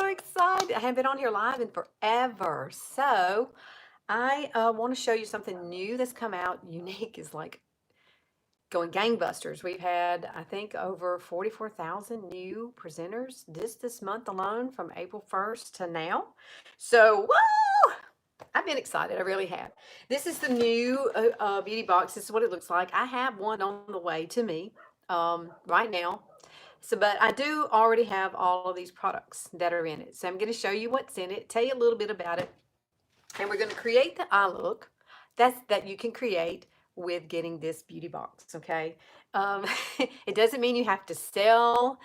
So excited. I haven't been on here live in forever. So I want to show you something new that's come out. Younique is like going gangbusters. We've had, I think, over 44,000 new presenters this month alone from April 1st to now. So, woo! I've been excited. I really have. This is the new beauty box. This is what it looks like. I have one on the way to me right now. So, but I do already have all of these products that are in it. So I'm going to show you what's in it, tell you a little bit about it, and we're going to create the eye look that you can create with getting this beauty box. Okay, um, it doesn't mean you have to sell.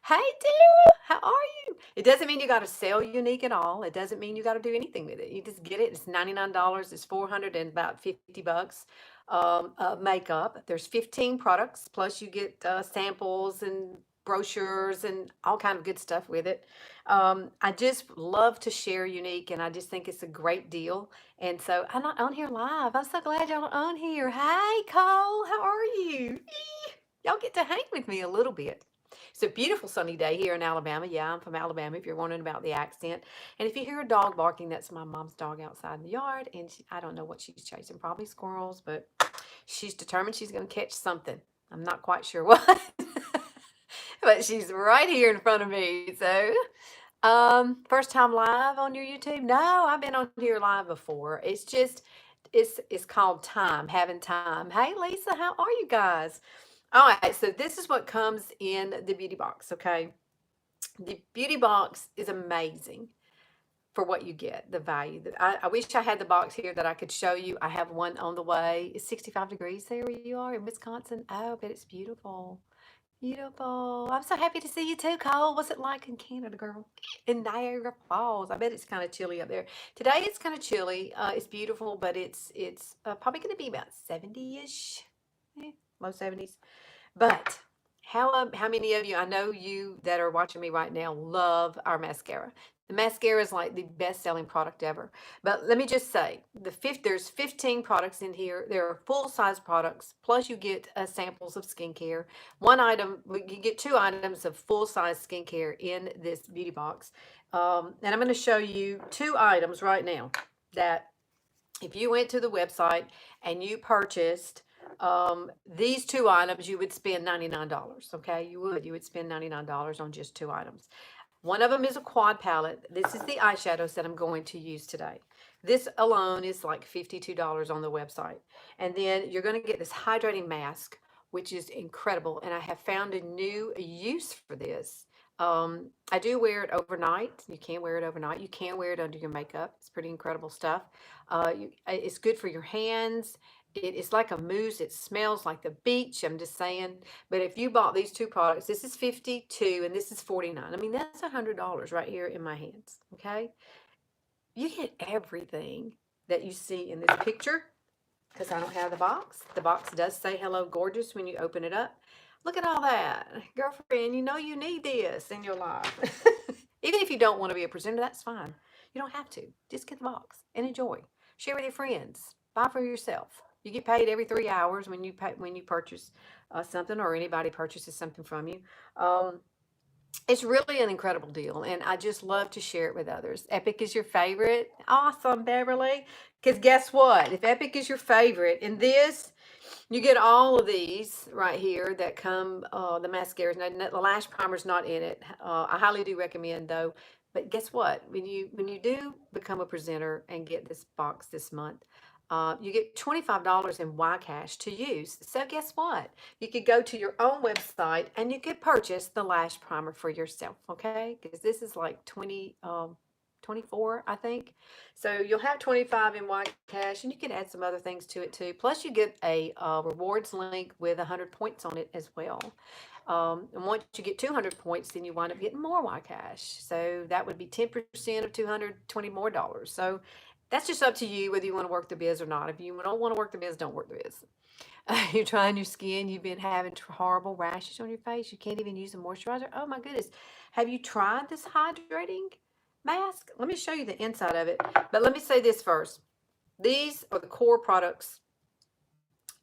Hey, dear, how are you? It doesn't mean you got to sell Younique at all. It doesn't mean you got to do anything with it. You just get it. It's $99. It's 400 and about 50 bucks of makeup. There's 15 products plus you get samples and brochures and all kind of good stuff with it. I just love to share Younique, and I just think it's a great deal. And so I'm not on here live. I'm so glad y'all are on here. Hey, Cole, how are you? Y'all get to hang with me a little bit. It's a beautiful sunny day here in Alabama. Yeah, I'm from Alabama if you're wondering about the accent. And if you hear a dog barking, that's my mom's dog outside in the yard. And I don't know what she's chasing, probably squirrels, but she's determined she's going to catch something. I'm not quite sure what, but she's right here in front of me. So first time live on your YouTube? No, I've been on here live before. It's just it's called time, having time. Hey Lisa, how are you guys? All right, so this is what comes in the beauty box, okay? The beauty box is amazing for what you get, the value. I wish I had the box here that I could show you. I have one on the way. It's 65 degrees there where you are in Wisconsin. Oh, but it's beautiful. Beautiful. I'm so happy to see you too, Cole. What's it like in Canada, girl? In Niagara Falls. I bet it's kind of chilly up there. Today it's kind of chilly. It's beautiful, but it's probably going to be about 70-ish, low 70s. But how many of you, I know you that are watching me right now, love our mascara. The mascara is like the best selling product ever. But let me just say, there's 15 products in here. There are full size products, plus you get samples of skincare. One item, you get two items of full size skincare in this beauty box. And I'm going to show you two items right now that if you went to the website and you purchased these two items, you would spend $99. Okay, you would spend $99 on just two items. One of them is a quad palette. This is the eyeshadows that I'm going to use today. This alone is like $52 on the website. And then you're going to get this hydrating mask, which is incredible. And I have found a new use for this. I do wear it overnight. You can wear it overnight. You can wear it under your makeup. It's pretty incredible stuff. It's good for your hands. It's like a mousse. It smells like the beach. I'm just saying. But if you bought these two products, this is 52 and this is 49. I mean, that's $100 right here in my hands. Okay. You get everything that you see in this picture because I don't have the box. The box does say hello gorgeous when you open it up. Look at all that. Girlfriend, you know you need this in your life. Even if you don't want to be a presenter, that's fine. You don't have to. Just get the box and enjoy. Share with your friends. Buy for yourself. You get paid every 3 hours when you purchase something or anybody purchases something from you. It's really an incredible deal, and I just love to share it with others. Epic is your favorite. Awesome, Beverly. Because guess what? If Epic is your favorite, in this, you get all of these right here that come, the mascaras. Now, the lash primer's not in it. I highly do recommend, though. But guess what? When you do become a presenter and get this box this month, you get $25 in Cash to use. So guess what? You could go to your own website and you could purchase the lash primer for yourself, okay? Because this is like 24, I think. So you'll have 25 in Cash, and you can add some other things to it too. Plus, you get a rewards link with 100 points on it as well. And once you get 200 points, then you wind up getting more Cash. So that would be 10% of 220 more dollars. So that's just up to you whether you want to work the biz or not. If you don't want to work the biz, don't work the biz. You're trying your skin. You've been having horrible rashes on your face. You can't even use a moisturizer. Oh my goodness. Have you tried this hydrating mask? Let me show you the inside of it. But let me say this first. These are the core products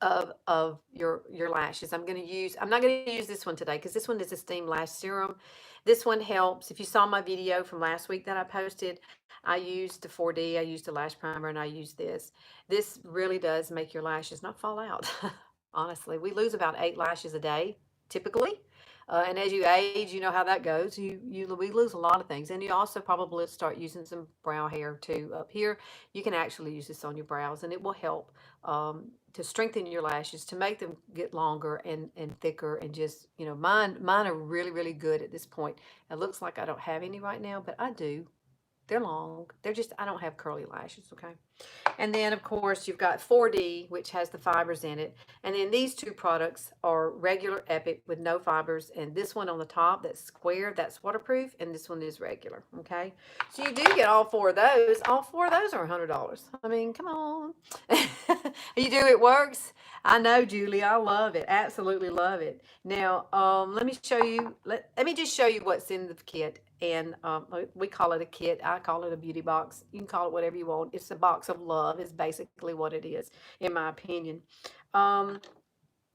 of your lashes. I'm not going to use this one today because this one is a steam lash serum. This one helps. If you saw my video from last week that I posted, I used the 4D, I used a lash primer, and I used this. This really does make your lashes not fall out. Honestly, we lose about 8 lashes a day typically. And as you age, you know how that goes. We lose a lot of things, and you also probably start using some brow hair too up here. You can actually use this on your brows, and it will help to strengthen your lashes, to make them get longer and thicker, and just, mine are really, really good at this point. It looks like I don't have any right now, but I do. They're long. I don't have curly lashes, okay? And then, of course, you've got 4D, which has the fibers in it. And then these two products are regular Epic with no fibers. And this one on the top, that's square, that's waterproof. And this one is regular, okay? So you do get all 4 of those. All 4 of those are $100. I mean, come on. You do, it works. I know, Julie. I love it. Absolutely love it. Now, let me show you. Let me just show you what's in the kit. And we call it a kit. I call it a beauty box. You can call it whatever you want. It's a box of love is basically what it is, in my opinion. Um,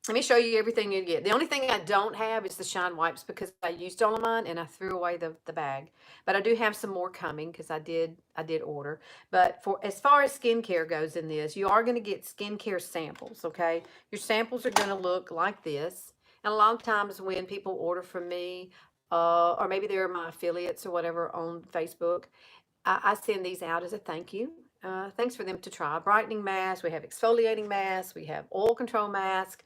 Let me show you everything you get. The only thing I don't have is the shine wipes because I used all of mine and I threw away the bag. But I do have some more coming because I did order. But for as far as skincare goes in this, you are going to get skincare samples, okay? Your samples are going to look like this. And a lot of times when people order from me, or maybe they're my affiliates or whatever on Facebook, I send these out as a thank you. Thanks for them to try. Brightening mask. We have exfoliating mask. We have oil control mask.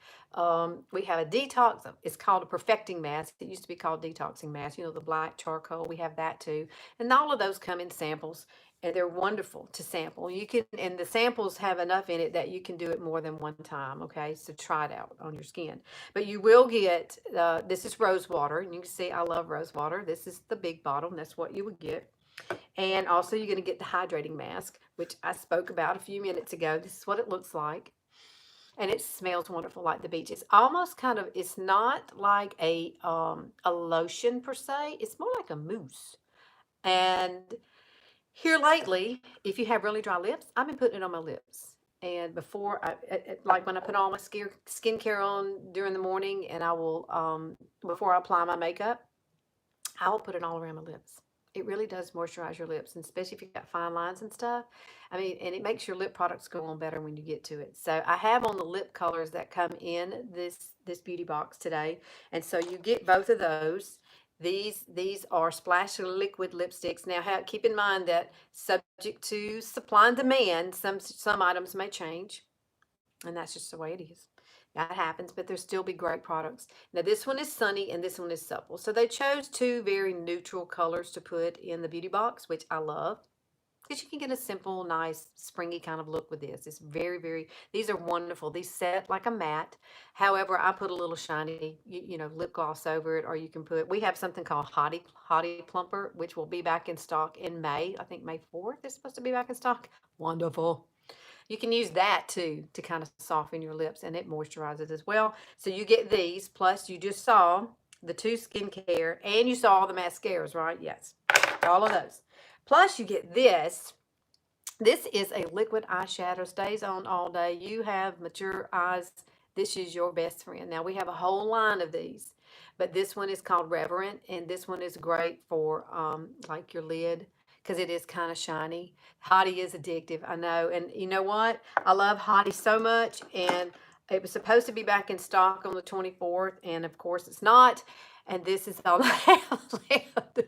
We have a detox. It's called a perfecting mask. It used to be called detoxing mask. You know, the black charcoal. We have that too. And all of those come in samples, and they're wonderful to sample. And the samples have enough in it that you can do it more than one time. Okay, so try it out on your skin. But you will get. This is rose water, and you can see I love rose water. This is the big bottle, and that's what you would get. And also you're going to get the hydrating mask, which I spoke about a few minutes ago. This is what it looks like. And it smells wonderful like the beach. It's almost kind of, it's not like a lotion per se. It's more like a mousse. And here lately, if you have really dry lips, I've been putting it on my lips. And like when I put all my skincare on during the morning, and I will, before I apply my makeup, I will put it all around my lips. It really does moisturize your lips, and especially if you've got fine lines and stuff. I mean, and it makes your lip products go on better when you get to it. So I have on the lip colors that come in this beauty box today, and so you get both of those. These are splash liquid lipsticks. Now, keep in mind that subject to supply and demand, some items may change, and that's just the way it is. That happens, but there'll still be great products. Now, this one is sunny and this one is supple. So they chose two very neutral colors to put in the beauty box, which I love. Because you can get a simple, nice, springy kind of look with this. It's very, very, these are wonderful. These set like a matte. However, I put a little shiny, lip gloss over it, or you can we have something called Hottie Plumper, which will be back in stock in May. I think May 4th is supposed to be back in stock. Wonderful. You can use that too to kind of soften your lips, and it moisturizes as well. So you get these, plus you just saw the 2 skincare, and you saw all the mascaras, right? Yes, all of those. Plus you get this. This is a liquid eyeshadow, stays on all day. You have mature eyes. This is your best friend. Now we have a whole line of these, but this one is called Reverent, and this one is great for like your lid because it is kind of shiny. Hottie is addictive, I know. And you know what? I love Hottie so much, and it was supposed to be back in stock on the 24th, and of course it's not. And this is all I have left.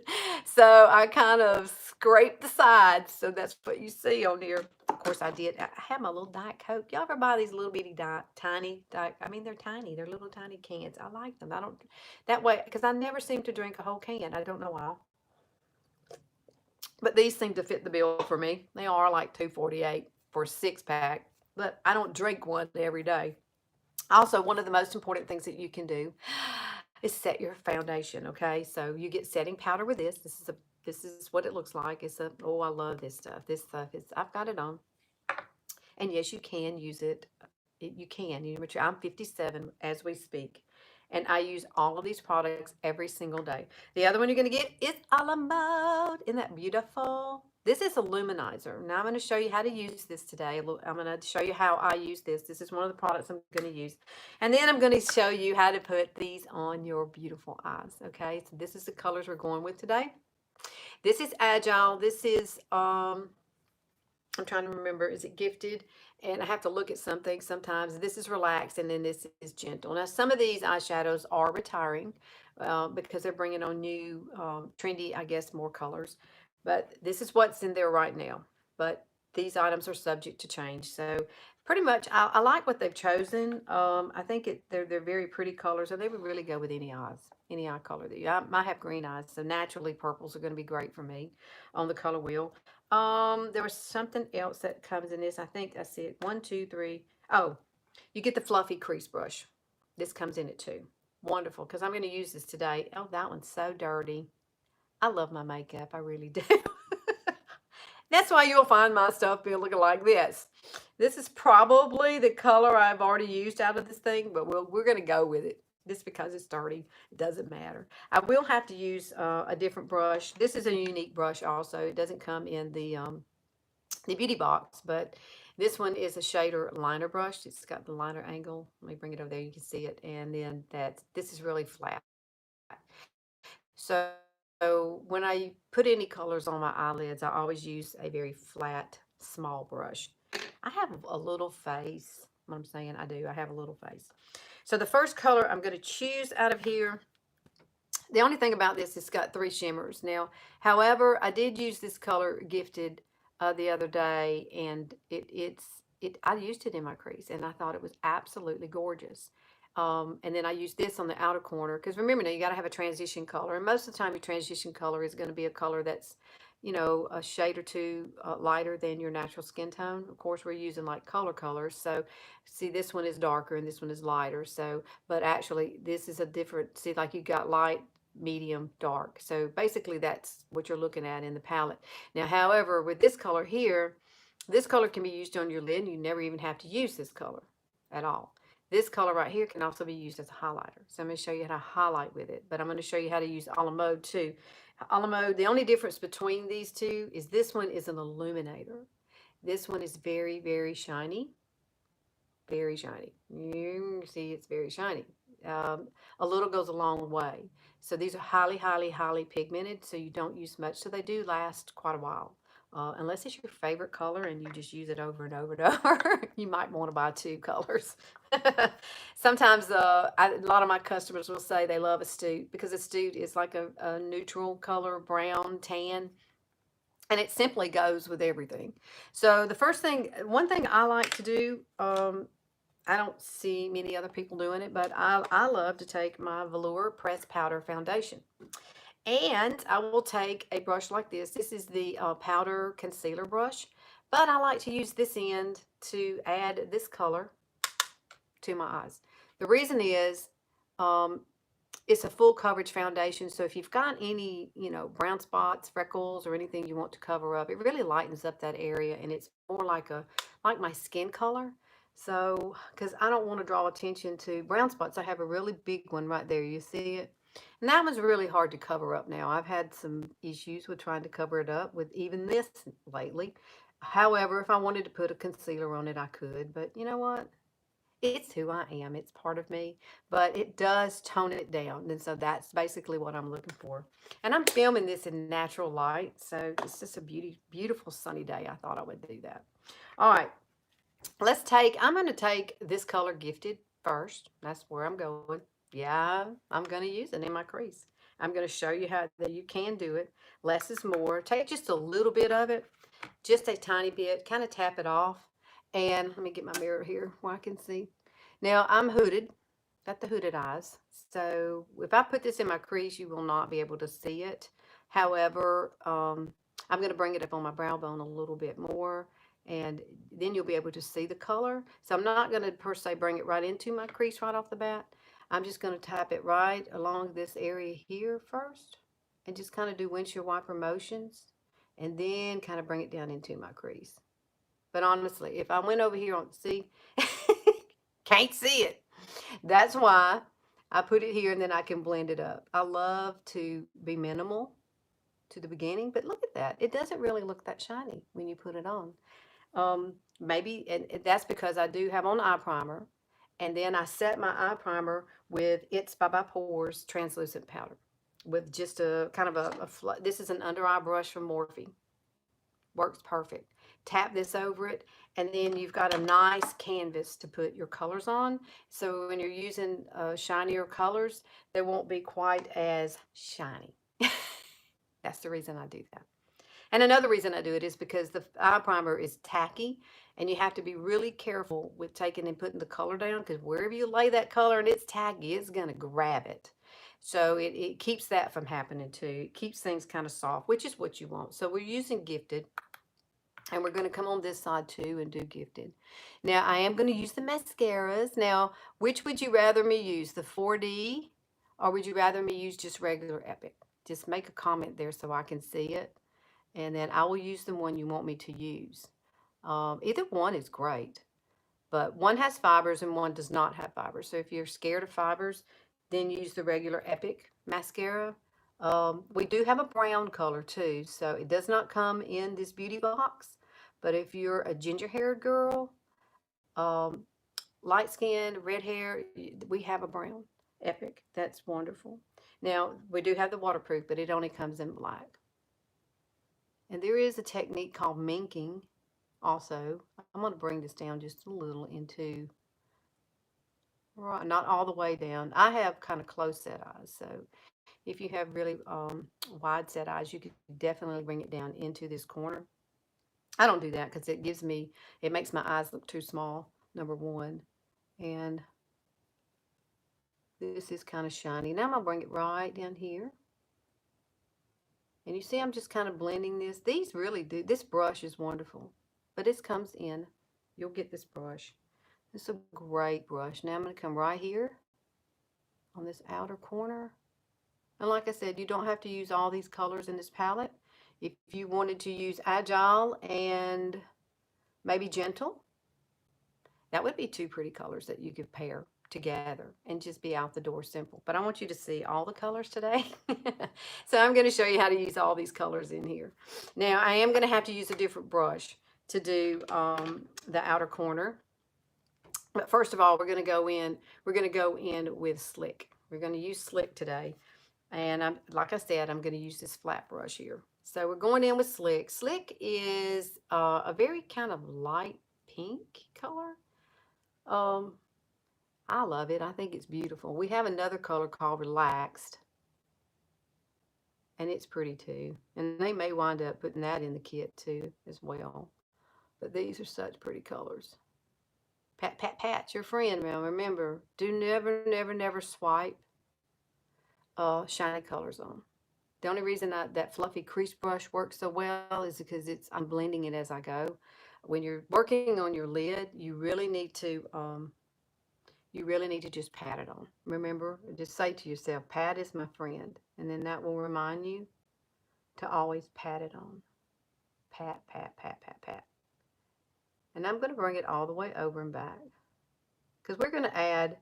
So I kind of scraped the sides. So that's what you see on here. Of course I did. I have my little Diet Coke. Y'all ever buy these little bitty tiny Diet? I mean, they're tiny. They're little tiny cans. I like them. I don't, that way, because I never seem to drink a whole can. I don't know why. But these seem to fit the bill for me. They are like $2.48 for a 6-pack. But I don't drink one every day. Also, one of the most important things that you can do is set your foundation, okay? So you get setting powder with this. This is what it looks like. Oh, I love this stuff. This stuff is, I've got it on. And yes, you can use it. You can. I'm 57 as we speak. And I use all of these products every single day. The other one you're going to get is a la mode. Isn't that beautiful? This is a luminizer. Now I'm going to show you how to use this today. I'm going to show you how I use this. This is one of the products I'm going to use. And then I'm going to show you how to put these on your beautiful eyes. Okay, so this is the colors we're going with today. This is Agile. This is, I'm trying to remember, is it Gifted? And I have to look at something sometimes. This is Relaxed, and then this is Gentle. Now, some of these eyeshadows are retiring because they're bringing on new, trendy, I guess, more colors. But this is what's in there right now. But these items are subject to change. So pretty much, I like what they've chosen. I think they're very pretty colors, and they would really go with any eyes, any eye color that you. I have green eyes, so naturally purples are going to be great for me on the color wheel. There was something else that comes in this. I think that's it. One, two, three. Oh, you get the fluffy crease brush. This comes in it too. Wonderful, because I'm going to use this today. Oh, that one's so dirty. I love my makeup. I really do. That's why you'll find my stuff being looking like this. This is probably the color I've already used out of this thing, but we're going to go with it. Just because it's dirty, it doesn't matter. I will have to use a different brush. This is a Younique brush also. It doesn't come in the beauty box, but this one is a shader liner brush. It's got the liner angle. Let me bring it over there. You can see it. And then this is really flat. So when I put any colors on my eyelids, I always use a very flat, small brush. I have a little face. What I'm saying, I do. I have a little face. So the first color I'm going to choose out of here. The only thing about this, it's got 3 shimmers. Now, however, I did use this color Gifted the other day, and I used it in my crease, and I thought it was absolutely gorgeous. And then I used this on the outer corner, because remember now, you got to have a transition color. And most of the time, your transition color is going to be a color that's, a shade or two lighter than your natural skin tone. Of course, we're using like colors. So see, this one is darker and this one is lighter. So, but actually this is a different, see, like you got light, medium, dark. So basically that's what you're looking at in the palette. Now, however, with this color here, this color can be used on your lid. And you never even have to use this color at all. This color right here can also be used as a highlighter. So I'm going to show you how to highlight with it, but I'm going to show you how to use a la mode too. A la mode, the only difference between these two is this one is an illuminator. This one is very, very shiny. Very shiny. You see it's very shiny. A little goes a long way. So these are highly, highly, highly pigmented, so you don't use much. So they do last quite a while. Unless it's your favorite color and you just use it over and over and over, you might want to buy 2 colors. Sometimes a lot of my customers will say they love Astute because Astute is like a neutral color, brown, tan, and it simply goes with everything. So the first thing, one thing I like to do, I don't see many other people doing it, but I love to take my Velour Press Powder Foundation. And I will take a brush like this. This is the powder concealer brush, but I like to use this end to add this color to my eyes. The reason is it's a full coverage foundation, so if you've got any, brown spots, freckles, or anything you want to cover up, it really lightens up that area, and it's more like my skin color. So, because I don't want to draw attention to brown spots, I have a really big one right there. You see it? And that was really hard to cover up now. I've had some issues with trying to cover it up with even this lately. However, if I wanted to put a concealer on it, I could. But you know what? It's who I am. It's part of me. But it does tone it down. And so that's basically what I'm looking for. And I'm filming this in natural light. So it's just a beautiful sunny day. I thought I would do that. All right. I'm going to take this color Gifted first. That's where I'm going. Yeah, I'm going to use it in my crease. I'm going to show you how that you can do it. Less is more. Take just a little bit of it, just a tiny bit, kind of tap it off. And let me get my mirror here where I can see. Now, I'm hooded, got the hooded eyes. So if I put this in my crease, you will not be able to see it. However, I'm going to bring it up on my brow bone a little bit more, and then you'll be able to see the color. So I'm not going to per se bring it right into my crease right off the bat. I'm just going to tap it right along this area here first, and just kind of do windshield wiper motions, and then kind of bring it down into my crease. But honestly, if I went over here on, see, can't see it. That's why I put it here and then I can blend it up. I love to be minimal to the beginning, but look at that. It doesn't really look that shiny when you put it on. Maybe, and that's because I do have on eye primer, and then I set my eye primer with It's by Pores translucent powder with just a kind of this is an under eye brush from Morphe. Works perfect. Tap this over it, and then you've got a nice canvas to put your colors on. So when you're using shinier colors, they won't be quite as shiny. That's the reason I do that. And another reason I do it is because the eye primer is tacky, and you have to be really careful with taking and putting the color down, because wherever you lay that color and it's tacky, it's going to grab it. So it keeps that from happening too. It keeps things kind of soft, which is what you want. So we're using Gifted, and we're going to come on this side too and do Gifted. Now I am going to use the mascaras. Now, which would you rather me use, the 4D, or would you rather me use just regular Epic? Just make a comment there so I can see it, and then I will use the one you want me to use. Either one is great, but one has fibers and one does not have fibers. So if you're scared of fibers, then use the regular Epic mascara. We do have a brown color too, so it does not come in this beauty box. But if you're a ginger-haired girl, um, light skin, red hair, we have a brown Epic. That's wonderful. Now, we do have the waterproof, but it only comes in black. And there is a technique called minking also. I'm going to bring this down just a little into, right, not all the way down. I have kind of close set eyes, so if you have really wide set eyes, you could definitely bring it down into this corner. I don't do that because it makes my eyes look too small, number one. And this is kind of shiny. Now I'm going to bring it right down here. And you see I'm just kind of blending this. These really do. This brush is wonderful. But this comes in. You'll get this brush. This is a great brush. Now I'm going to come right here on this outer corner. And like I said, you don't have to use all these colors in this palette. If you wanted to use Agile and maybe Gentle, that would be two pretty colors that you could pair together and just be out the door simple. But I want you to see all the colors today. So I'm going to show you how to use all these colors in here. Now I am going to have to use a different brush to do the outer corner. But first of all, we're going to go in with Slick. We're going to use Slick today. And like I said, I'm going to use this flat brush here. So we're going in with Slick. Slick is a very kind of light pink color. I love it. I think it's beautiful. We have another color called Relaxed, and it's pretty too. And they may wind up putting that in the kit too as well. But these are such pretty colors. Pat, pat, pat, your friend. Now remember, do never, never, never swipe shiny colors on. The only reason that fluffy crease brush works so well is because I'm blending it as I go. When you're working on your lid, you really need to just pat it on. Remember, just say to yourself, pat is my friend. And then that will remind you to always pat it on. Pat, pat, pat, pat, pat. And I'm going to bring it all the way over and back, because we're going to add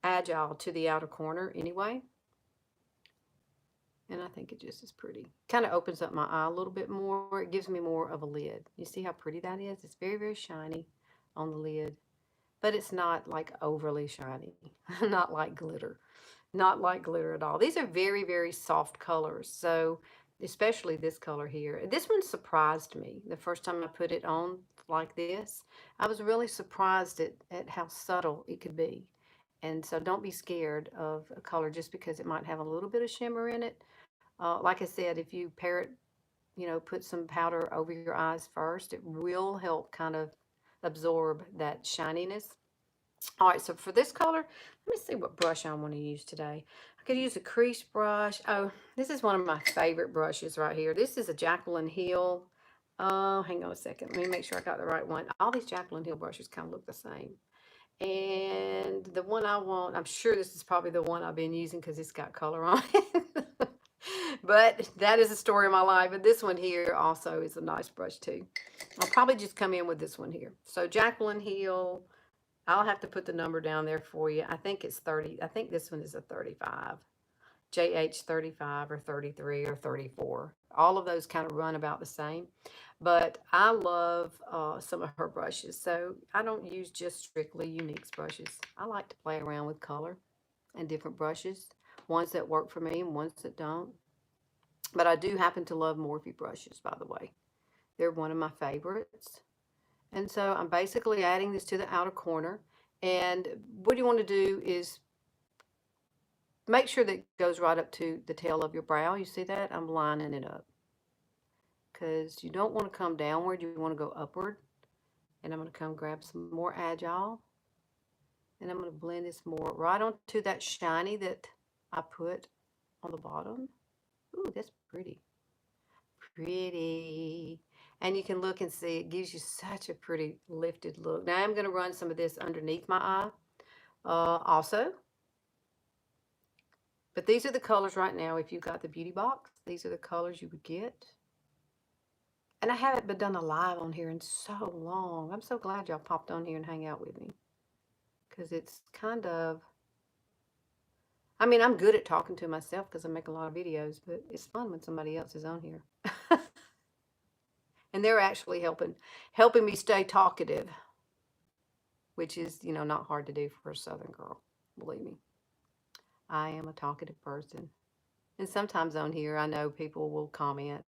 Agile to the outer corner anyway. And I think it just is pretty. Kind of opens up my eye a little bit more. It gives me more of a lid. You see how pretty that is? It's very, very shiny on the lid. But it's not like overly shiny. Not like glitter. Not like glitter at all. These are very, very soft colors. So especially this color here. This one surprised me the first time I put it on like this. I was really surprised at how subtle it could be. And so don't be scared of a color just because it might have a little bit of shimmer in it. Like I said, if you pair it, put some powder over your eyes first, it will help kind of absorb that shininess. All right, so for this color, let me see what brush I want to use today. I could use a crease brush. Oh, this is one of my favorite brushes right here. This is a Jaclyn Hill. Oh, hang on a second. Let me make sure I got the right one. All these Jaclyn Hill brushes kind of look the same. And the one I want, I'm sure this is probably the one I've been using because it's got color on it. But that is a story of my life. And this one here also is a nice brush too. I'll probably just come in with this one here. So Jaclyn Hill, I'll have to put the number down there for you. I think it's 30. I think this one is a 35. JH 35 or 33 or 34. All of those kind of run about the same. But I love some of her brushes. So I don't use just strictly Younique's brushes. I like to play around with color and different brushes. Ones that work for me and ones that don't. But I do happen to love Morphe brushes, by the way. They're one of my favorites. And so I'm basically adding this to the outer corner. And what you want to do is make sure that it goes right up to the tail of your brow. You see that? I'm lining it up. Because you don't want to come downward. You want to go upward. And I'm going to come grab some more Agile. And I'm going to blend this more right onto that shiny that I put on the bottom. Ooh, that's pretty. Pretty. And you can look and see it gives you such a pretty lifted look. Now I'm going to run some of this underneath my eye also. But these are the colors right now. If you got the beauty box, these are the colors you would get. And I haven't been done a live on here in so long. I'm so glad y'all popped on here and hang out with me. Because it's kind of, I mean, I'm good at talking to myself because I make a lot of videos, but it's fun when somebody else is on here. And they're actually helping me stay talkative, which is, you know, not hard to do for a Southern girl, believe me. I am a talkative person. And sometimes on here, I know people will comment,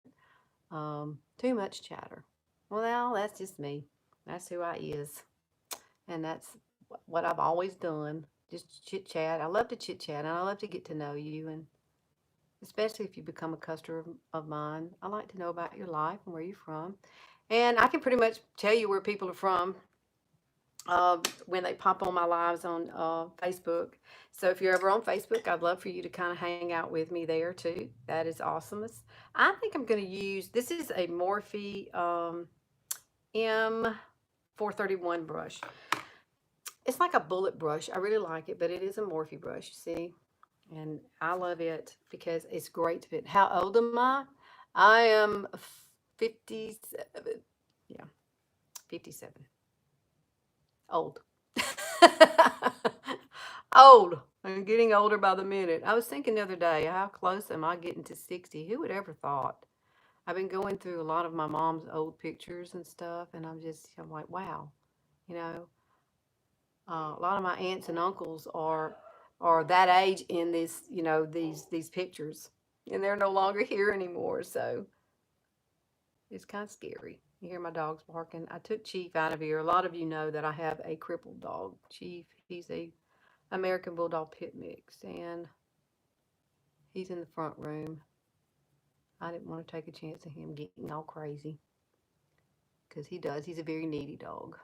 too much chatter. Well, that's just me. That's who I is. And that's what I've always done. Just chit chat. I love to chit chat and I love to get to know you. And especially if you become a customer of mine, I like to know about your life and where you're from. And I can pretty much tell you where people are from when they pop on my lives on Facebook. So if you're ever on Facebook, I'd love for you to kind of hang out with me there too. That is awesome. I think I'm going to use, this is a Morphe M431 brush. It's like a bullet brush. I really like it, but it is a Morphe brush, you see? And I love it because it's great to fit. How old am I? I am 57. Yeah, 57. Old. Old. I'm getting older by the minute. I was thinking the other day, how close am I getting to 60? Who would ever thought? I've been going through a lot of my mom's old pictures and stuff, and I'm like, wow, you know, a lot of my aunts and uncles are that age in this, you know, these pictures, and they're no longer here anymore. So it's kind of scary. You hear my dogs barking. I took Chief out of here. A lot of you know that I have a crippled dog. Chief, he's a American Bulldog Pit Mix, and he's in the front room. I didn't want to take a chance of him getting all crazy because he does. He's a very needy dog,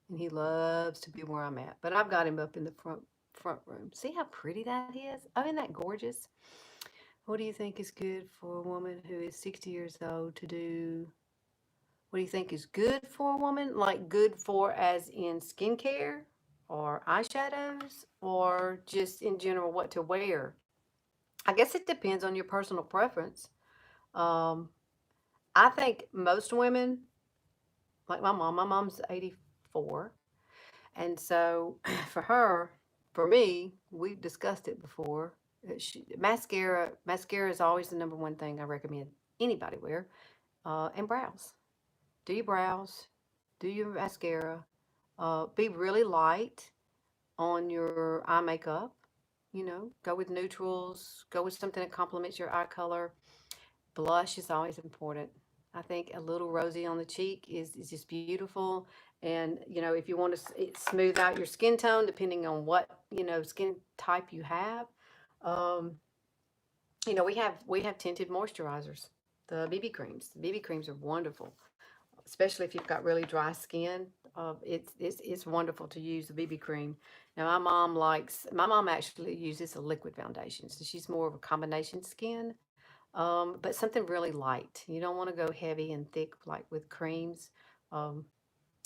and he loves to be where I'm at. But I've got him up in the front room. See how pretty that is? Oh, isn't that gorgeous? What do you think is good for a woman who is 60 years old to do? What do you think is good for a woman? Like good for as in skincare or eyeshadows or just in general what to wear? I guess it depends on your personal preference. Um, I think most women, like my mom's 84. And so for her, for me, we've discussed it before. Mascara is always the number one thing I recommend anybody wear. And brows. Do your brows. Do your mascara. Be really light on your eye makeup. You know, go with neutrals. Go with something that complements your eye color. Blush is always important. I think a little rosy on the cheek is just beautiful. And, you know, if you want to smooth out your skin tone, depending on what, you know, skin type you have, um, you know, we have tinted moisturizers, the BB creams. The BB creams are wonderful, especially if you've got really dry skin. It's wonderful to use the BB cream. Now, my mom actually uses a liquid foundation, so she's more of a combination skin. But something really light. You don't want to go heavy and thick like with creams. Um,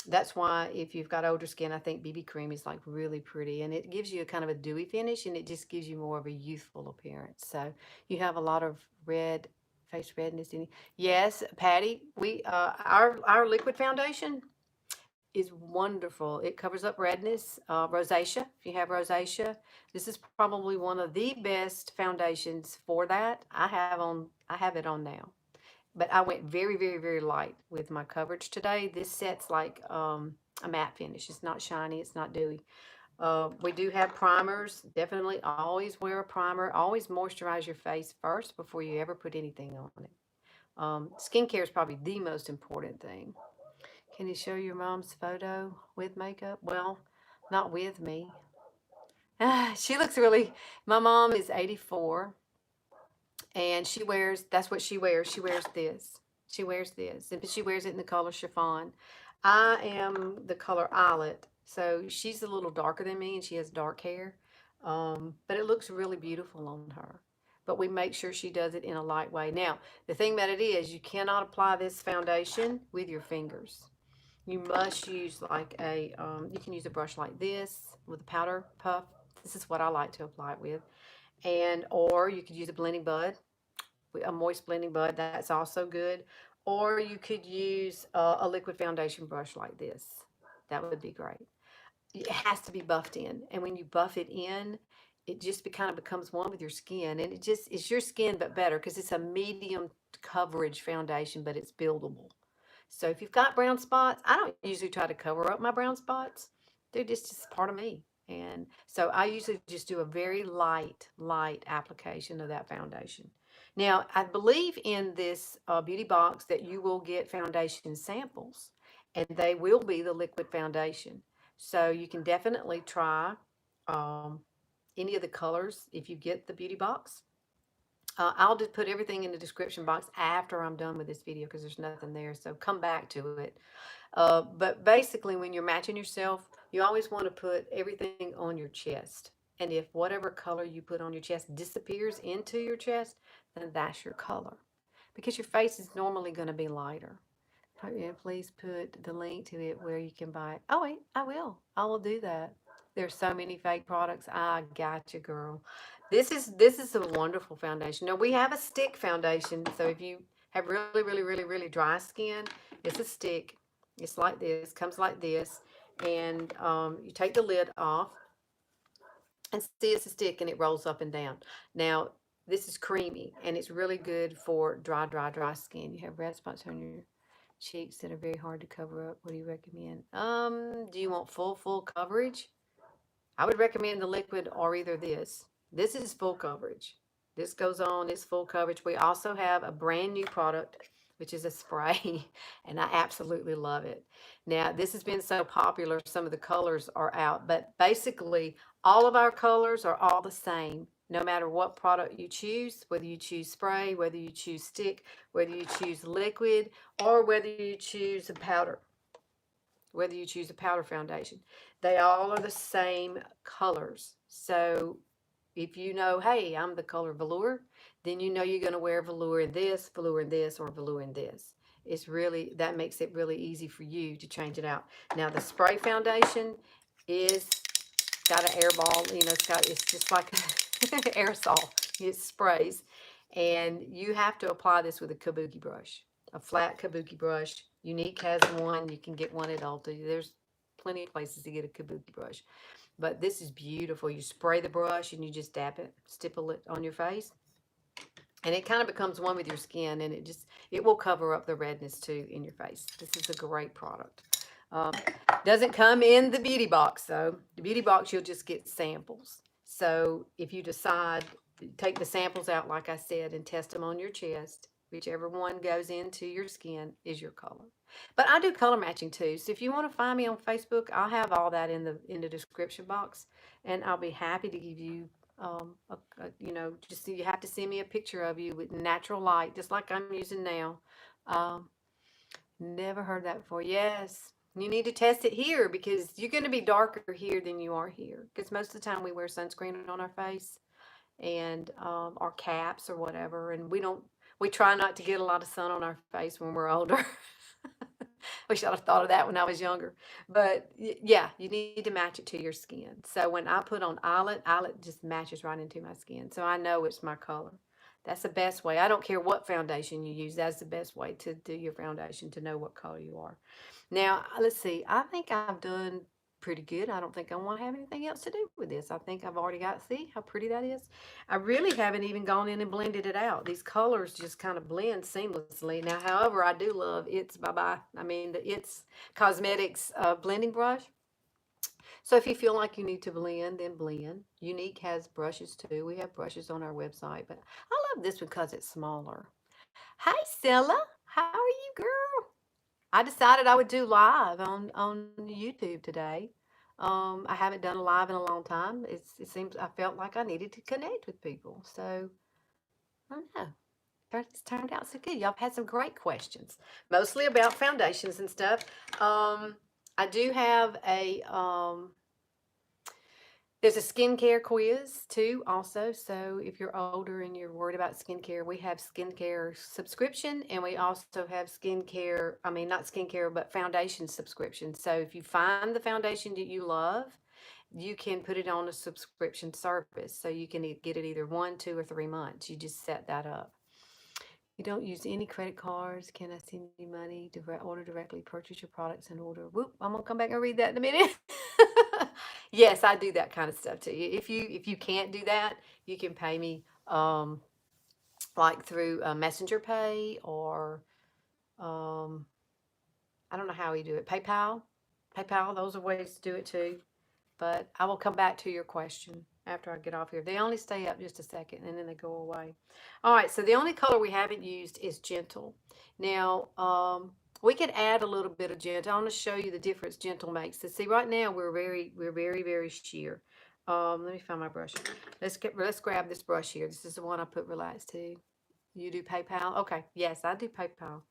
that's why if you've got older skin, I think BB cream is like really pretty, and it gives you a kind of a dewy finish, and it just gives you more of a youthful appearance. So you have a lot of face redness in you. Yes, Patty, we our liquid foundation is wonderful. It covers up redness, rosacea. If you have rosacea, this is probably one of the best foundations for that. I have it on now, but I went very, very, very light with my coverage today. This set's like a matte finish. It's not shiny. It's not dewy. We do have primers. Definitely always wear a primer. Always moisturize your face first before you ever put anything on it. Skincare is probably the most important thing. Can you show your mom's photo with makeup? Well, not with me. She looks really, my mom is 84 and she wears, that's what she wears. She wears this. She wears this. And she wears it in the color chiffon. I am the color eyelet. So she's a little darker than me and she has dark hair. But it looks really beautiful on her. But we make sure she does it in a light way. Now, the thing about it is you cannot apply this foundation with your fingers. You must use like you can use a brush like this with a powder puff. This is what I like to apply it with. Or you could use a blending bud, a moist blending bud. That's also good. Or you could use a liquid foundation brush like this. That would be great. It has to be buffed in. And when you buff it in, it just kind of becomes one with your skin. And it's your skin, but better because it's a medium coverage foundation, but it's buildable. So if you've got brown spots, I don't usually try to cover up my brown spots. They're just part of me. And so I usually just do a very light application of that foundation. Now, I believe in this beauty box that you will get foundation samples, and they will be the liquid foundation. So you can definitely try um, any of the colors if you get the beauty box. I'll just put everything in the description box after I'm done with this video because there's nothing there. So come back to it. But basically, when you're matching yourself, you always want to put everything on your chest. And if whatever color you put on your chest disappears into your chest, then that's your color. Because your face is normally going to be lighter. Please put the link to it where you can buy it. Oh, wait, I will. I will do that. There's so many fake products. I got you, girl. This is a wonderful foundation. Now, we have a stick foundation. So if you have really, really, really, really dry skin, it's a stick. It's like this, comes like this. And you take the lid off and see it's a stick and it rolls up and down. Now, this is creamy and it's really good for dry skin. You have red spots on your cheeks that are very hard to cover up. What do you recommend? Do you want full coverage? I would recommend the liquid or either this. This is full coverage. This goes on, it's full coverage. We also have a brand new product, which is a spray, and I absolutely love it. Now, this has been so popular, some of the colors are out, but basically, all of our colors are all the same. No matter what product you choose, whether you choose spray, whether you choose stick, whether you choose liquid, or whether you choose a powder, whether you choose a powder foundation, they all are the same colors. So if you know, hey, I'm the color velour, then you know you're going to wear velour in this, or velour in this. It's really, that makes it really easy for you to change it out. Now the spray foundation is got an air ball, it's just like aerosol. It sprays. And you have to apply this with a kabuki brush, a flat kabuki brush. Younique has one. You can get one at Ulta. There's plenty of places to get a kabuki brush. But this is beautiful. You spray the brush and you just dab it, stipple it on your face. And it kind of becomes one with your skin, and it will cover up the redness too in your face. This is a great product. Doesn't come in the beauty box though. The beauty box, you'll just get samples. So if you decide, take the samples out, like I said, and test them on your chest. Whichever one goes into your skin is your color. But I do color matching too. So if you want to find me on Facebook, I'll have all that in the description box, and I'll be happy to give you just you have to send me a picture of you with natural light, just like I'm using now. Never heard that before. Yes, you need to test it here because you're going to be darker here than you are here. Because most of the time we wear sunscreen on our face and our caps or whatever, and we try not to get a lot of sun on our face when we're older. Wish I'd have thought of that when I was younger. But yeah, you need to match it to your skin. So when I put on eyelet just matches right into my skin. So I know it's my color. That's the best way. I don't care what foundation you use. That's the best way to do your foundation, to know what color you are. Now, let's see. I think I've done pretty good. I don't think I want to have anything else to do with this. I think I've already got, see how pretty that is? I really haven't even gone in and blended it out. These colors just kind of blend seamlessly. Now, however, I do love It's Bye-Bye. I mean, the It's Cosmetics blending brush. So if you feel like you need to blend, then blend. Younique has brushes too. We have brushes on our website, but I love this because it's smaller. Hi, Stella. How are you, girl? I decided I would do live on YouTube today. I haven't done a live in a long time. It seems I felt like I needed to connect with people. So, I don't know. It's turned out so good. Y'all had some great questions, mostly about foundations and stuff. I do have there's a skincare quiz too, also. So if you're older and you're worried about skincare, we have skincare subscription, and we also have skincare, I mean, not skincare, but foundation subscription. So if you find the foundation that you love, you can put it on a subscription service. So you can get it either 1, 2, or 3 months. You just set that up. You don't use any credit cards. Can I send you money? Order directly, purchase your products and order. Whoop, I'm gonna come back and read that in a minute. Yes, I do that kind of stuff too. If you can't do that, you can pay me like through Messenger Pay, or um, I don't know how you do it. PayPal. Those are ways to do it too. But I will come back to your question after I get off here. They only stay up just a second and then they go away. All right, so the only color we haven't used is Gentle. Now, we could add a little bit of Gentle. I want to show you the difference Gentle makes. So see, right now we're very sheer. Let me find my brush. Let's grab this brush here. This is the one I put Relax to. You do PayPal? Okay, yes, I do PayPal.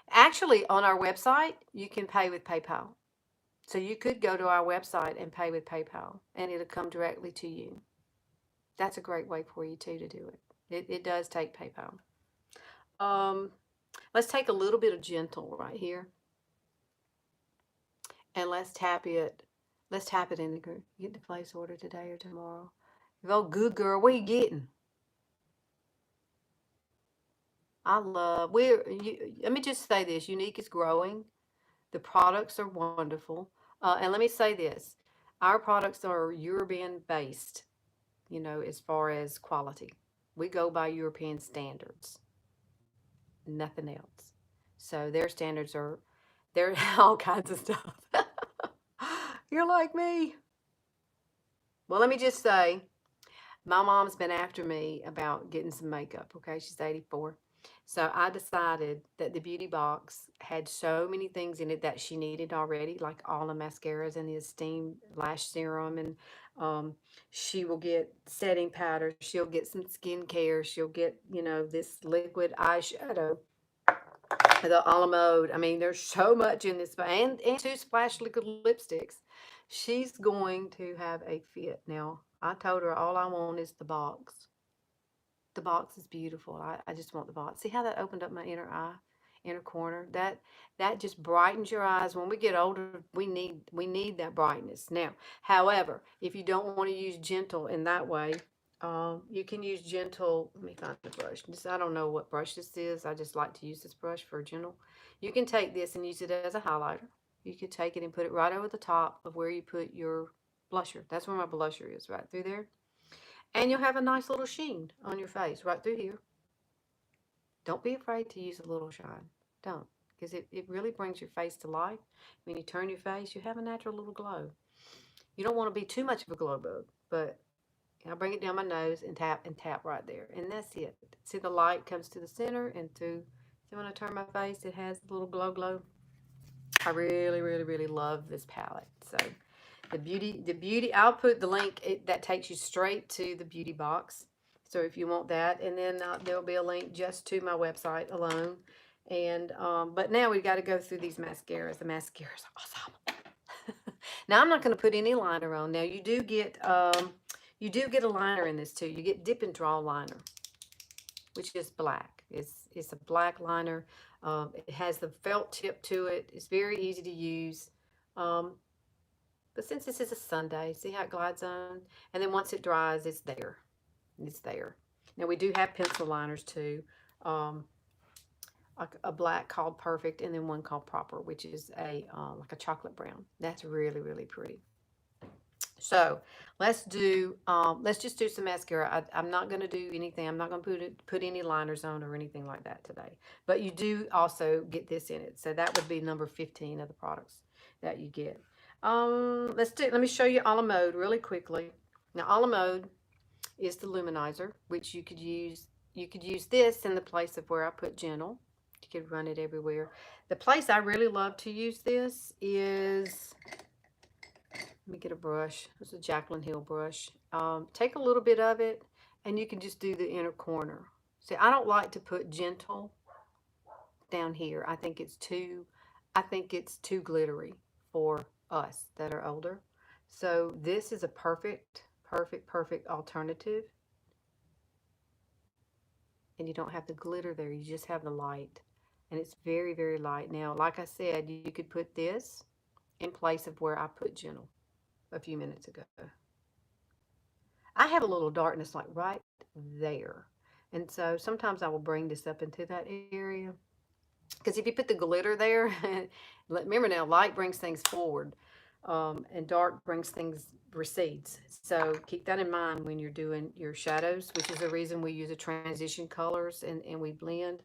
Actually, on our website, you can pay with PayPal. So you could go to our website and pay with PayPal, and it'll come directly to you. That's a great way for you too to do it. It does take PayPal. Let's take a little bit of Gentle right here, and let's tap it. Let's tap it in the group. Get the place order today or tomorrow. Oh, good girl. What are you getting? Let me just say this. Younique is growing. The products are wonderful. And let me say this. Our products are European based, as far as quality. We go by European standards, nothing else. So their standards they're all kinds of stuff. You're like me. Well, let me just say, my mom's been after me about getting some makeup, okay? She's 84. So I decided that the beauty box had so many things in it that she needed already, like all the mascaras and the Esteem Lash Serum, and she will get setting powder. She'll get some skincare. She'll get, this liquid eyeshadow, the a la mode. I mean, there's so much in this, and 2 splash liquid lipsticks. She's going to have a fit. Now, I told her all I want is the box. The box is beautiful. I just want the box. See how that opened up my inner eye, inner corner? That just brightens your eyes. When we get older, we need that brightness. Now, however, if you don't want to use Gentle in that way, you can use Gentle. Let me find the brush. I don't know what brush this is. I just like to use this brush for Gentle. You can take this and use it as a highlighter. You could take it and put it right over the top of where you put your blusher. That's where my blusher is, right through there. And you'll have a nice little sheen on your face right through here. Don't be afraid to use a little shine. Don't. Because it really brings your face to life. When you turn your face, you have a natural little glow. You don't want to be too much of a glow bug, but I'll bring it down my nose and tap right there. And that's it. See, the light comes to the center and through. See, when I turn my face, it has a little glow. I really love this palette. So the beauty, I'll put the link that takes you straight to the beauty box. So if you want that, and then there'll be a link just to my website alone. And but now we've got to go through these mascaras. The mascaras are awesome. Now I'm not going to put any liner on. Now you do get a liner in this too. You get Dip and Draw liner, which is black. It's a black liner. It has the felt tip to it. It's very easy to use. But since this is a Sunday, see how it glides on? And then once it dries, it's there. It's there. Now we do have pencil liners too. A black called Perfect, and then one called Proper, which is a like a chocolate brown. That's really, really pretty. So let's just do some mascara. I'm not going to do anything. I'm not going to put any liners on or anything like that today. But you do also get this in it. So that would be number 15 of the products that you get. Let me show you a la mode really quickly. Now a la mode is the luminizer, which you could use. You could use this in the place of where I put gentle. You could run it everywhere. The place I really love to use this is, let me get a brush. It's a Jaclyn Hill brush. Take a little bit of it, and you can just do the inner corner. See, I don't like to put gentle down here. I think it's too glittery for us that are older. So this is a perfect alternative. And you don't have the glitter there. You just have the light. And it's very, very light. Now, like I said, you could put this in place of where I put gentle a few minutes ago. I have a little darkness like right there. And so sometimes I will bring this up into that area. Because if you put the glitter there, remember now, light brings things forward. And dark brings things, recedes. So keep that in mind when you're doing your shadows, which is the reason we use a transition colors and we blend.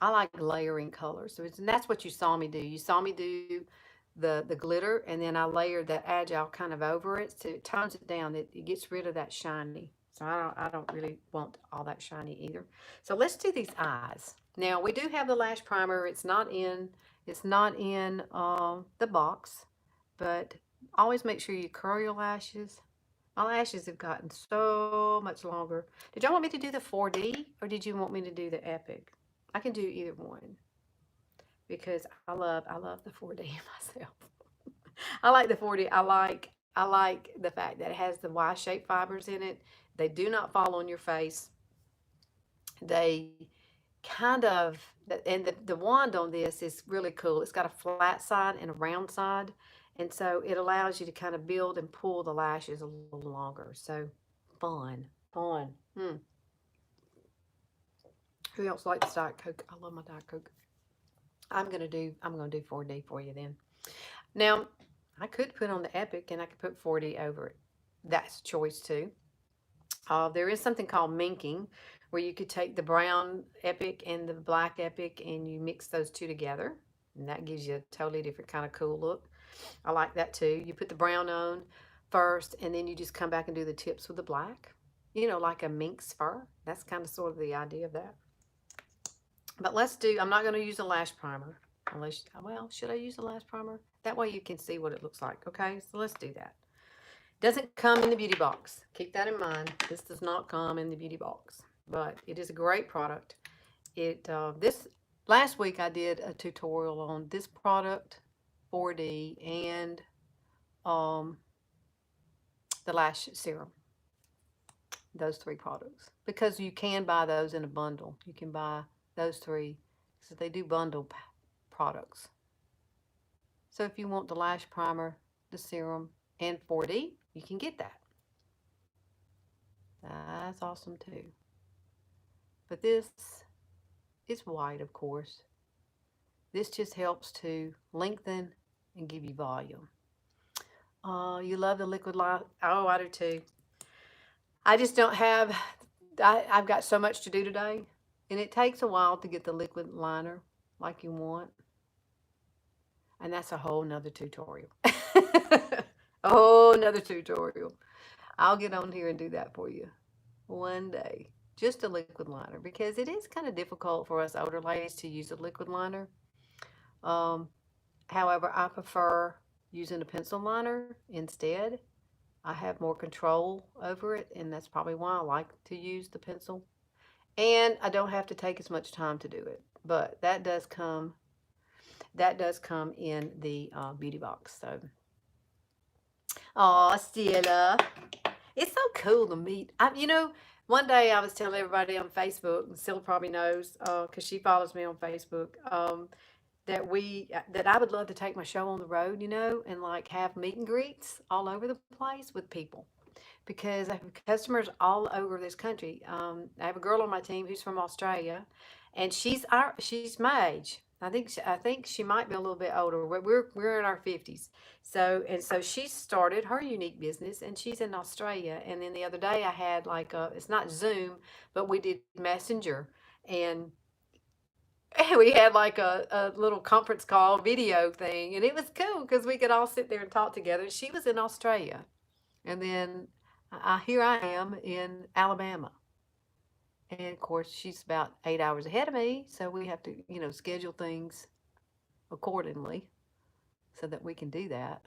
I like layering colors. So and that's what you saw me do. You saw me do the glitter, and then I layered that agile kind of over it, so it tones it down. It gets rid of that shiny. So I don't really want all that shiny either. So let's do these eyes. Now we do have the lash primer. It's not in the box, but always make sure you curl your lashes. My lashes have gotten so much longer. Did y'all want me to do the 4D or did you want me to do the Epic? I can do either one because I love the 4D myself. I like the 4D. I like the fact that it has the Y-shaped fibers in it. They do not fall on your face. They kind of, and the wand on this is really cool. It's got a flat side and a round side. And so it allows you to kind of build and pull the lashes a little longer. So fun. Who else likes Diet Coke? I love my Diet Coke. I'm gonna do 4D for you then. Now, I could put on the Epic and I could put 4D over it. That's a choice too. There is something called minking, where you could take the brown Epic and the black Epic and you mix those two together. And that gives you a totally different kind of cool look. I like that too. You put the brown on first and then you just come back and do the tips with the black. You know, like a minx fur. That's kind of sort of the idea of that. But I'm not going to use a lash primer. Unless, well, should I use a lash primer? That way you can see what it looks like. Okay, so let's do that. Doesn't come in the beauty box. Keep that in mind. This does not come in the beauty box, but it is a great product. This last week I did a tutorial on this product, 4D, and the lash serum. Those three products, because you can buy those in a bundle. You can buy those three, so they do bundle products. So if you want the lash primer, the serum, and 4D, you can get that. That's awesome too. But this is white, of course. This just helps to lengthen and give you volume. You love the liquid line. Oh, I do too. I just don't have, I've got so much to do today. And it takes a while to get the liquid liner like you want. And that's a whole nother tutorial. A whole nother tutorial. I'll get on here and do that for you one day. Just a liquid liner, because it is kind of difficult for us older ladies to use a liquid liner. However, I prefer using a pencil liner instead. I have more control over it, and that's probably why I like to use the pencil. And I don't have to take as much time to do it. But that does come in the beauty box. So, oh, Stella, it's so cool to meet. One day I was telling everybody on Facebook, and Stella probably knows because she follows me on Facebook, that I would love to take my show on the road, and like have meet and greets all over the place with people because I have customers all over this country. I have a girl on my team who's from Australia, and she's my age. I think she might be a little bit older. We're in our 50s. So she started her unique business, and she's in Australia. And then the other day I had like it's not Zoom, but we did Messenger, and we had like a little conference call video thing, and it was cool because we could all sit there and talk together. She was in Australia, and then here I am in Alabama. And of course, she's about 8 hours ahead of me, so we have to, schedule things accordingly so that we can do that.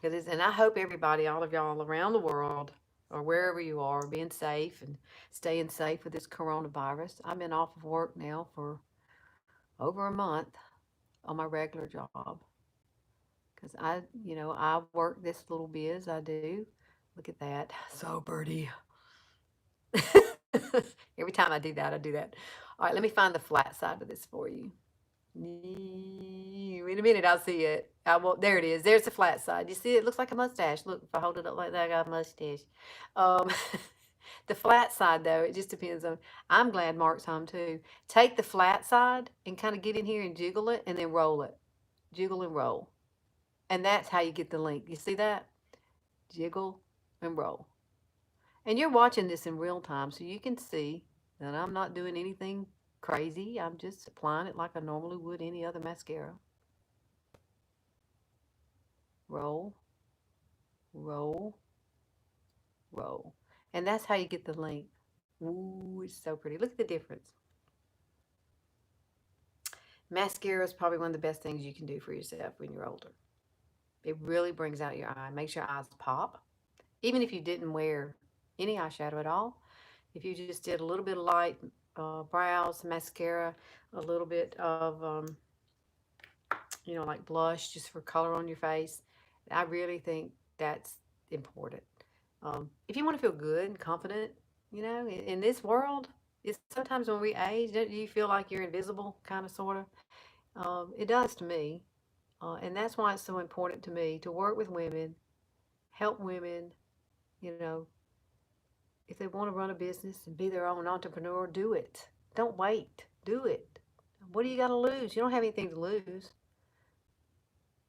And I hope everybody, all of y'all around the world, or wherever you are, being safe and staying safe with this coronavirus. I've been off of work now for over a month on my regular job because I work this little biz. I do. Look at that, so birdie. Every time I do that, I do that. All right, let me find the flat side of this for you. In a minute, I'll see it. I will. There it is. There's the flat side. You see, it looks like a mustache. Look, if I hold it up like that, I got a mustache. Um, the flat side, though, it just depends on. I'm glad Mark's home too. Take the flat side and kind of get in here and jiggle it, and then roll it. Jiggle and roll, and that's how you get the link. You see that? Jiggle and roll. And you're watching this in real time, so you can see that I'm not doing anything crazy. I'm just applying it like I normally would any other mascara. Roll, roll, roll. And that's how you get the length. Ooh, it's so pretty. Look at the difference. Mascara is probably one of the best things you can do for yourself when you're older. It really brings out your eye, makes your eyes pop. Even if you didn't wear any eyeshadow at all, if you just did a little bit of light brows, mascara, a little bit of, like blush just for color on your face, I really think that's important. If you want to feel good and confident, in this world, it's sometimes when we age, don't you feel like you're invisible, kind of, sort of? It does to me. And that's why it's so important to me to work with women, help women, you know, if they want to run a business and be their own entrepreneur, do it. Don't wait. Do it. What do you got to lose? You don't have anything to lose.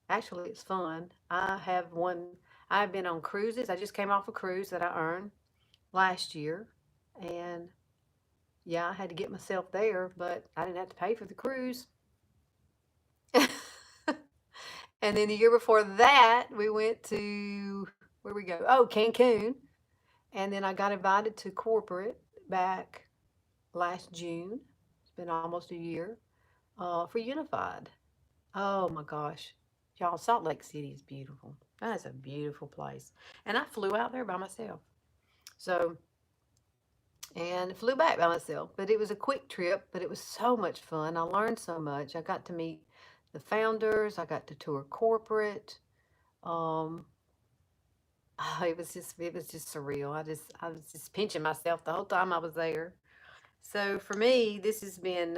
Actually, it's fun. I've been on cruises. I just came off a cruise that I earned last year. And yeah, I had to get myself there, but I didn't have to pay for the cruise. And then the year before that, we went to, where we go? Oh, Cancun. And then I got invited to corporate back last June. It's been almost a year for Unified. Oh my gosh. Y'all, Salt Lake City is beautiful. That is a beautiful place. And I flew out there by myself. So, and flew back by myself. But it was a quick trip, but it was so much fun. I learned so much. I got to meet the founders. I got to tour corporate. Um, it was just surreal. I was just pinching myself the whole time I was there. So for me, this has been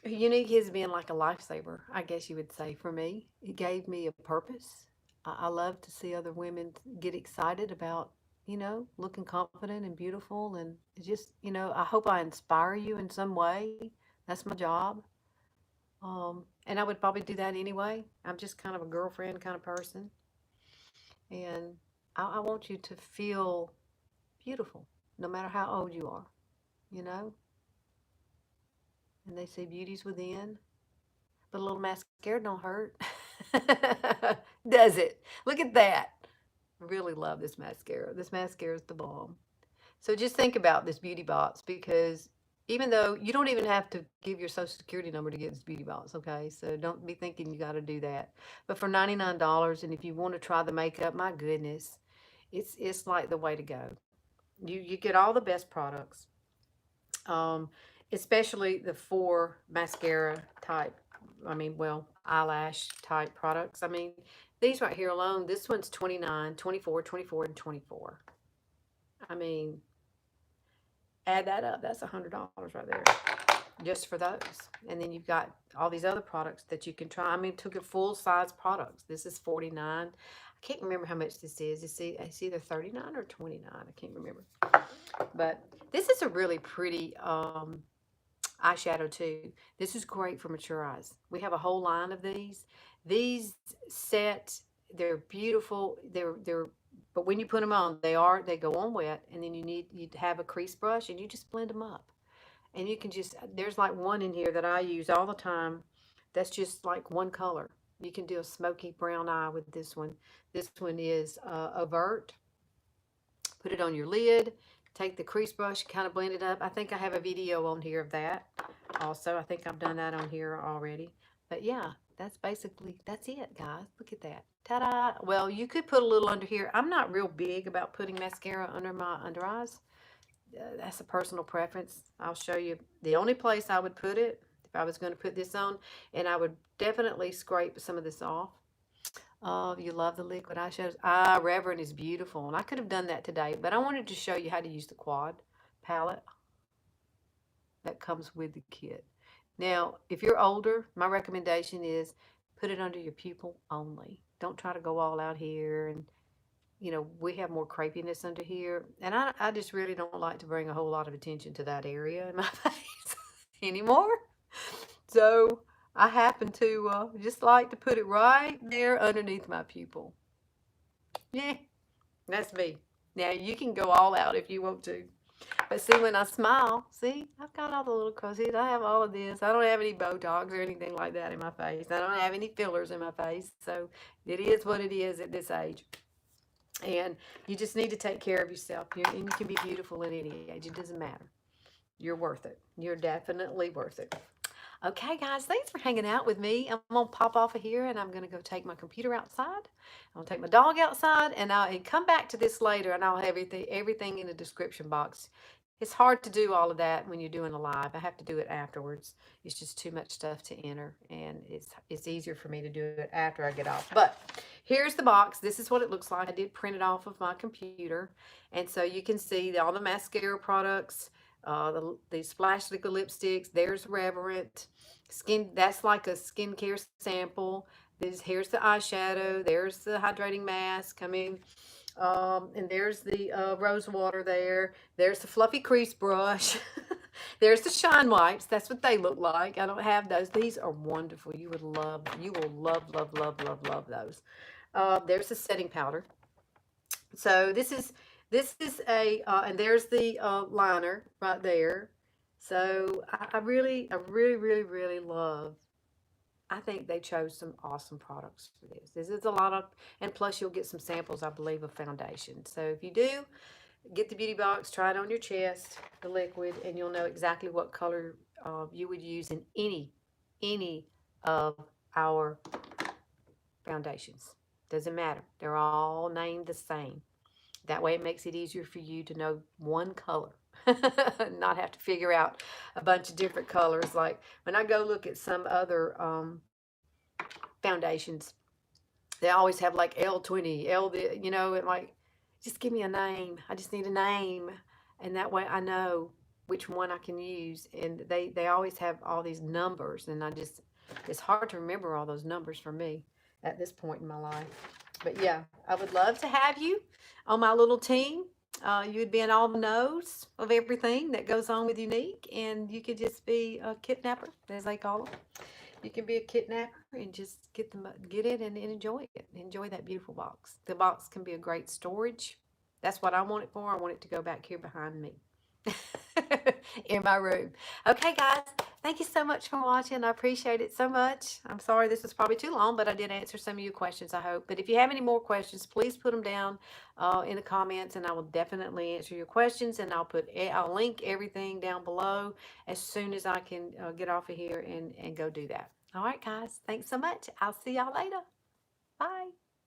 Younique has been like a lifesaver, I guess you would say, for me. It gave me a purpose. I love to see other women get excited about, looking confident and beautiful. And it just, I hope I inspire you in some way. That's my job. And I would probably do that anyway. I'm just kind of a girlfriend kind of person. And I want you to feel beautiful, no matter how old you are, you know? And they say beauty's within, but a little mascara don't hurt. Does it? Look at that. I really love this mascara. This mascara is the bomb. So just think about this beauty box, because even though you don't even have to give your social security number to get this beauty box, okay? So don't be thinking you got to do that. But for $99, and if you want to try the makeup, my goodness, it's like the way to go. You get all the best products, um, especially the 4 mascara type. I mean, well, eyelash type products. I mean, these right here alone, this one's 29, 24, 24, and 24. I mean, add that up. That's $100 right there, just for those. And then you've got all these other products that you can try. I mean, took a full size products. This is 49. I can't remember how much this is. It's either 39 or 29. I can't remember. But this is a really pretty eyeshadow too. This is great for mature eyes. We have a whole line of these. These sets, they're beautiful. They're but when you put them on, they go on wet, and then you have a crease brush and you just blend them up. And you can just, there's like one in here that I use all the time. That's just like one color. You can do a smoky brown eye with this one. This one is Overt. Put it on your lid. Take the crease brush, kind of blend it up. I think I have a video on here of that. Also, I think I've done that on here already. But yeah, that's it, guys. Look at that. Ta-da! Well, you could put a little under here. I'm not real big about putting mascara under my under eyes. That's a personal preference. I'll show you the only place I would put it if I was going to put this on, and I would definitely scrape some of this off. Oh, you love the liquid eyeshadows. Ah, Reverend is beautiful, and I could have done that today, but I wanted to show you how to use the quad palette that comes with the kit. Now, if you're older, my recommendation is put it under your pupil only. Don't try to go all out here, and we have more crepiness under here, and I just really don't like to bring a whole lot of attention to that area in my face anymore. So I happen to just like to put it right there underneath my pupil. Yeah, that's me. Now you can go all out if you want to. But see, when I smile, see, I've got all the little crusties. I have all of this. I don't have any Botox or anything like that in my face. I don't have any fillers in my face. So it is what it is at this age. And you just need to take care of yourself. And you can be beautiful at any age. It doesn't matter. You're worth it. You're definitely worth it. Okay, guys, thanks for hanging out with me. I'm going to pop off of here, and I'm going to go take my computer outside. I'm going to take my dog outside, and I'll come back to this later, and I'll have everything in the description box. It's hard to do all of that when you're doing a live. I have to do it afterwards. It's just too much stuff to enter, and it's easier for me to do it after I get off. But here's the box. This is what it looks like. I did print it off of my computer, and so you can see all the mascara products, the Splash Liquid lipsticks. There's Reverent skin. That's like a skincare sample. Here's the eyeshadow. There's the hydrating mask. And there's the rose water there. There's the fluffy crease brush. There's the shine wipes. That's what they look like. I don't have those. These are wonderful. You will love, love, love, love those. There's the setting powder. So this is a, and there's the liner right there. So I really love, I think they chose some awesome products for this. This is a lot of, and plus you'll get some samples, I believe, of foundation. So if you do, get the beauty box, try it on your chest, the liquid, and you'll know exactly what color you would use in any of our foundations. Doesn't matter. They're all named the same. That way it makes it easier for you to know one color. Not have to figure out a bunch of different colors. Like when I go look at some other foundations, they always have like L20, and like, just give me a name. I just need a name. And that way I know which one I can use. And they always have all these numbers. And it's hard to remember all those numbers for me at this point in my life. But yeah, I would love to have you on my little team. You would be in all the knows of everything that goes on with Younique, and you could just be a kidnapper, as they call them. You can be a kidnapper and just get it and enjoy it. Enjoy that beautiful box. The box can be a great storage. That's what I want it for. I want it to go back here behind me in my room. Okay, guys. Thank you so much for watching. I appreciate it so much. I'm sorry this was probably too long, but I did answer some of your questions, I hope. But if you have any more questions, please put them down in the comments, and I will definitely answer your questions. And I'll link everything down below as soon as I can get off of here and go do that. All right, guys. Thanks so much. I'll see y'all later. Bye.